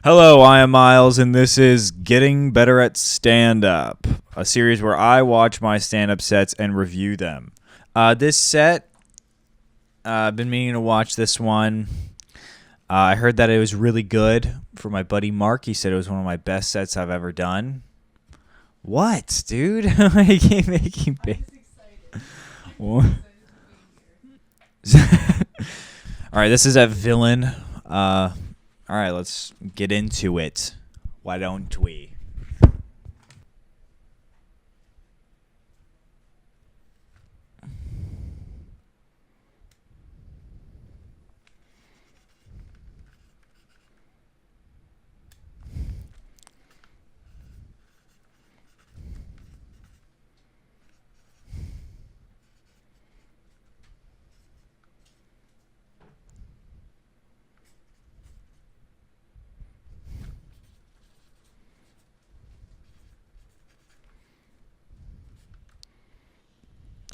Hello, I am Miles, and this is Getting Better at Stand-Up, a series where I watch my stand-up sets and review them. This set, I've been meaning to watch this one. I heard that it was really good from my buddy Mark. He said it was one of my best sets I've ever done. What, dude? I keep making big. All right, this is a villain. All right, let's get into it. Why don't we?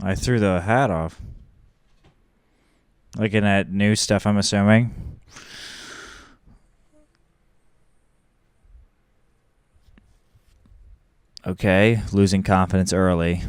I threw the hat off. Looking at new stuff, I'm assuming. Okay, losing confidence early.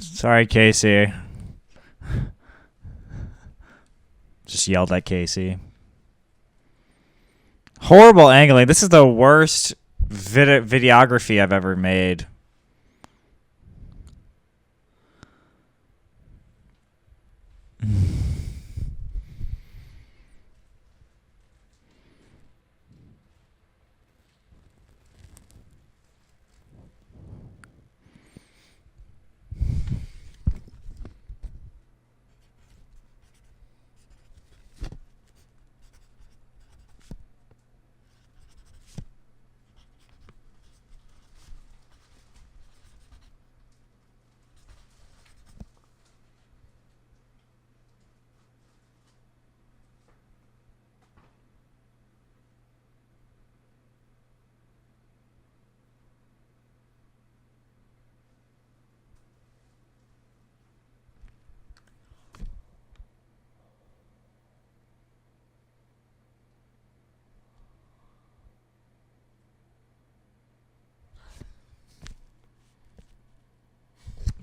Sorry, Casey. Just yelled at Casey. Horrible angling. This is the worst videography I've ever made.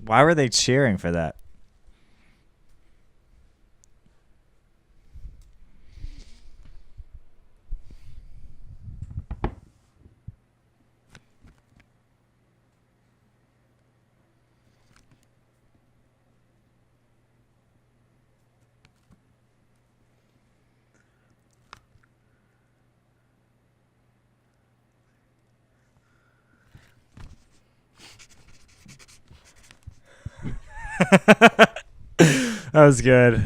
Why were they cheering for that? That was good.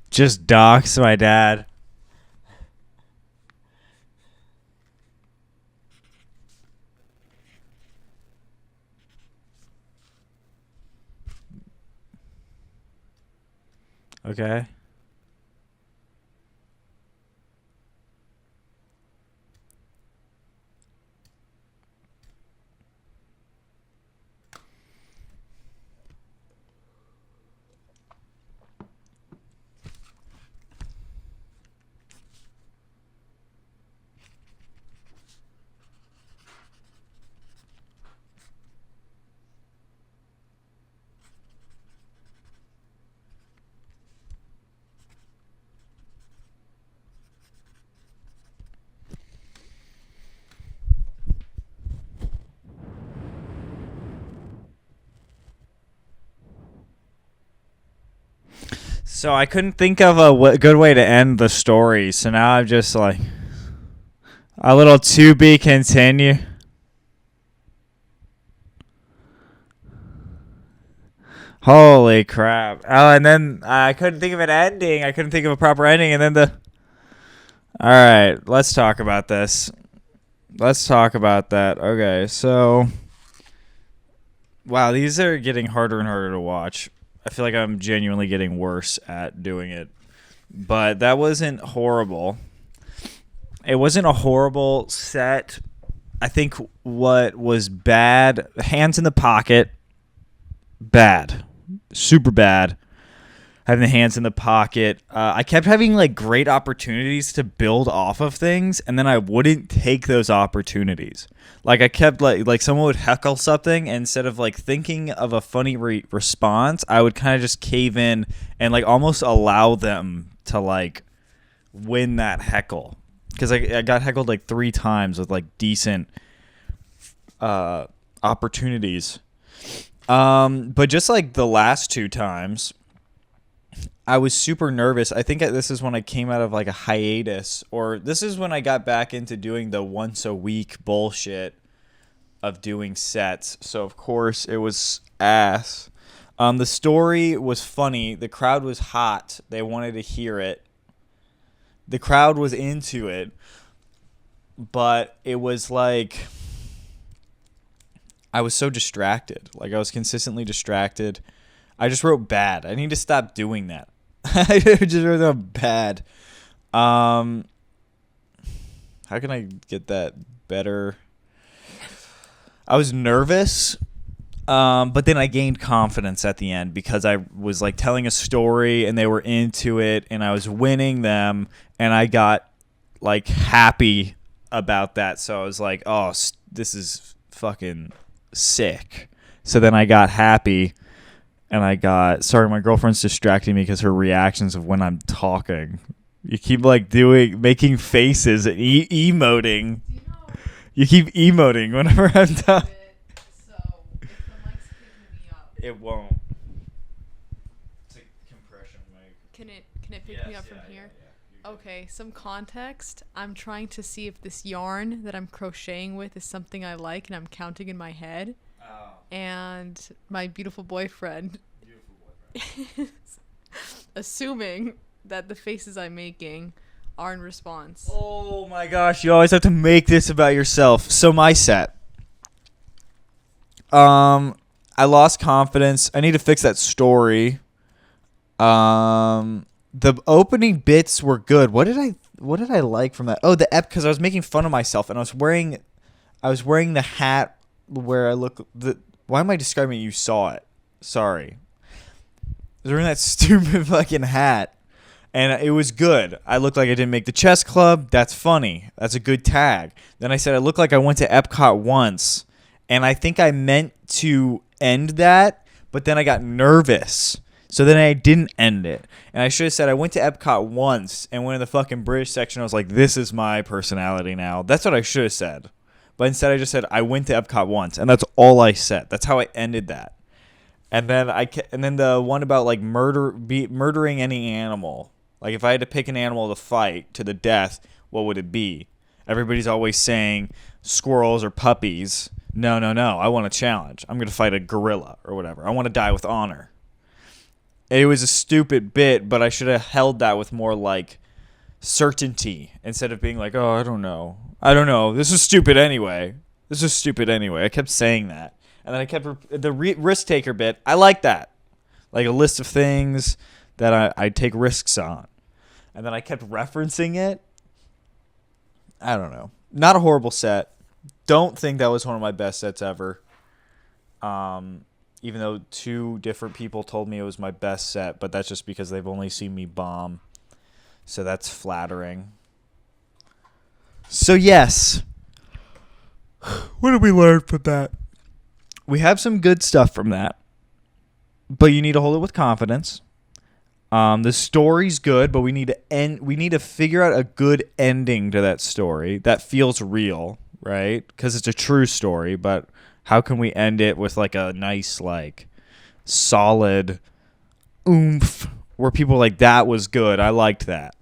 Just dox my dad. Okay. So I couldn't think of a good way to end the story. So now I'm just like a little to be continue. Holy crap. Oh, and then I couldn't think of an ending. I couldn't think of a proper ending. And then All right, let's talk about this. Let's talk about that. Okay, so. Wow, these are getting harder and harder to watch. I feel like I'm genuinely getting worse at doing it. But that wasn't horrible. It wasn't a horrible set. I think what was bad, hands in the pocket, bad. Super bad. Having the hands in the pocket. I kept having like great opportunities to build off of things, and then I wouldn't take those opportunities. Like I kept like someone would heckle something, and instead of like thinking of a funny response, I would kind of just cave in and like almost allow them to like win that heckle. Because I got heckled like 3 times with like decent opportunities. But just like the last 2 times, I was super nervous. I think this is when I came out of like a hiatus, or this is when I got back into doing the once a week bullshit of doing sets. So of course it was ass. The story was funny. The crowd was hot. They wanted to hear it. The crowd was into it, but it was like I was so distracted. Like I was consistently distracted. I just wrote bad. I need to stop doing that. I just wrote down bad. How can I get that better? I was nervous, but then I gained confidence at the end because I was like telling a story and they were into it and I was winning them and I got like happy about that. So I was like, oh, this is fucking sick. So then I got happy. And I got, sorry, my girlfriend's distracting me because her reactions of when I'm talking. You keep like making faces and emoting. You keep emoting whenever I'm talking. So if the mic's picking me up, It won't. It's a compression mic. can it pick me up from here? Yeah. Okay, some context. I'm trying to see if this yarn that I'm crocheting with is something I like, and I'm counting in my head. Oh. And my beautiful boyfriend is assuming that the faces I'm making are in response. Oh my gosh, you always have to make this about yourself. So my set. I lost confidence. I need to fix that story. The opening bits were good. What did I like from that? Oh, because I was making fun of myself and I was wearing the hat where I look why am I describing it? You saw it. Sorry. I was wearing that stupid fucking hat. And it was good. I looked like I didn't make the chess club. That's funny. That's a good tag. Then I said I looked like I went to Epcot once. And I think I meant to end that. But then I got nervous. So then I didn't end it. And I should have said I went to Epcot once. And went in the fucking British section. I was like, this is my personality now. That's what I should have said. But instead I just said I went to Epcot once, and that's all I said. That's how I ended that. And then the one about like murdering any animal. Like if I had to pick an animal to fight to the death, what would it be? Everybody's always saying squirrels or puppies. No. I want a challenge. I'm going to fight a gorilla or whatever. I want to die with honor. It was a stupid bit, but I should have held that with more like certainty instead of being like, oh, I don't know. This is stupid anyway. I kept saying that. And then I kept the risk taker bit. I like that. Like a list of things that I take risks on. And then I kept referencing it. I don't know. Not a horrible set. Don't think that was one of my best sets ever. Even though 2 different people told me it was my best set, but that's just because they've only seen me bomb. So that's flattering. So yes. What did we learn from that? We have some good stuff from that. But you need to hold it with confidence. The story's good, but we need to figure out a good ending to that story that feels real, right? Because it's a true story, but how can we end it with like a nice, like solid oomph where people are like, that was good. I liked that.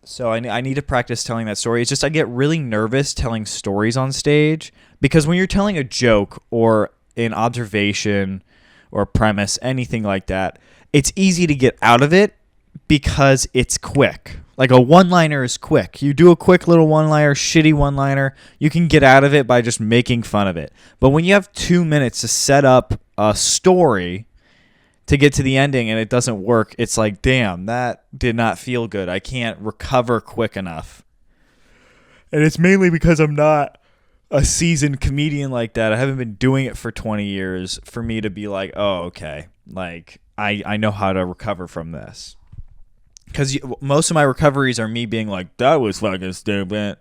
So I need to practice telling that story. It's just I get really nervous telling stories on stage because when you're telling a joke or an observation or a premise, anything like that, it's easy to get out of it because it's quick. Like a one-liner is quick. You do a quick little one-liner, shitty one-liner, you can get out of it by just making fun of it. But when you have 2 minutes to set up a story to get to the ending and it doesn't work, it's like, damn, that did not feel good. I can't recover quick enough. And it's mainly because I'm not a seasoned comedian like that. I haven't been doing it for 20 years for me to be like, oh, okay. Like, I know how to recover from this. Because most of my recoveries are me being like, that was fucking stupid.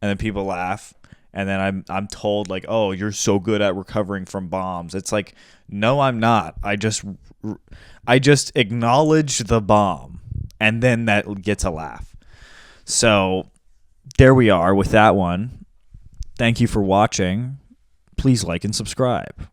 And then people laugh. And then I'm told, like, oh, you're so good at recovering from bombs. It's like, no, I'm not. I just acknowledge the bomb. And then that gets a laugh. So there we are with that one. Thank you for watching. Please like and subscribe.